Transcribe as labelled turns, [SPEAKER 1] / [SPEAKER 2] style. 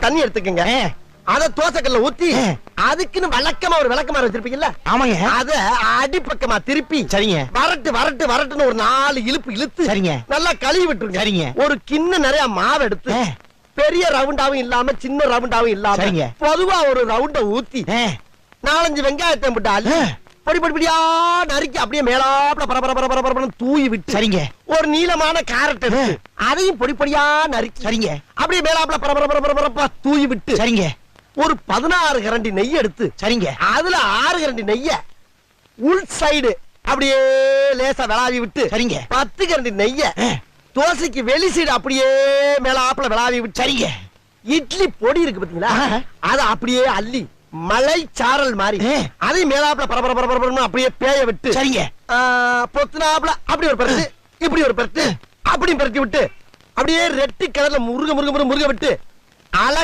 [SPEAKER 1] தண்ணி எடுத்துக்கங்க. அத தோசைக்கல்ல ஊத்தி அதுக்குன்னு வழக்கமா ஒரு விளக்கமாறு வச்சிருப்பீங்கல்ல?
[SPEAKER 2] ஆமாங்க.
[SPEAKER 1] அத அடிப்பக்கமா திருப்பி
[SPEAKER 2] சரிங்க.
[SPEAKER 1] வரட்டு வரட்டு வரட்டுன்னு ஒரு 4 இழுப்பு இழுத்து
[SPEAKER 2] சரிங்க.
[SPEAKER 1] நல்லா கழுவி விட்டுருங்க.
[SPEAKER 2] சரிங்க.
[SPEAKER 1] ஒரு கிண்ண நிறைய மாவு எடுத்து பெரிய ரவுண்டாவும் இல்லாம சின்ன ரவுண்டாவும் இல்லாம
[SPEAKER 2] சரிங்க.
[SPEAKER 1] பொதுவா ஒரு ரவுண்ட ஊத்தி 4-5 வெங்காயத்தை போட்டு அள்ளி பொடி பொடி பொடியா நறுக்கி அப்படியே மேலாப்ல பரபரன்னு தூவி விட்டு
[SPEAKER 2] சரிங்க.
[SPEAKER 1] ஒரு நீளமான கேரட் எடுத்து அதையும் பொடி பொடியா நறுக்கி
[SPEAKER 2] சரிங்க.
[SPEAKER 1] அப்படியே மேலாப்ல பரபரப்பா தூவி விட்டு
[SPEAKER 2] சரிங்க.
[SPEAKER 1] ஒரு 16 கரண்டி நெய் எடுத்து
[SPEAKER 2] சரிங்க.
[SPEAKER 1] அதுல 6 கரண்டி நெய்ய உள் சைடு அப்படியே லேசா விளாவி விட்டு
[SPEAKER 2] சரிங்க.
[SPEAKER 1] 10 கரண்டி நெய்ய தோசைக்கு வெளி சைடு அப்படியே மேலாப்ல விளாவி விட்டு சரிங்க. இட்லி பொடி இருக்கு பாத்தீங்களா? அத அப்படியே அள்ளி மலை சாரல் மாதிரி அதை மேலாப்ல பரபரன்னு அப்படியே பேய விட்டு சரிங்க. பொத்துனாப்ல அப்படி ஒரு பரட்டு இப்படி ஒரு பரட்டு அப்படி பரட்டி விட்டு அப்படியே ரெட்டி கலர்ல முருக விட்டு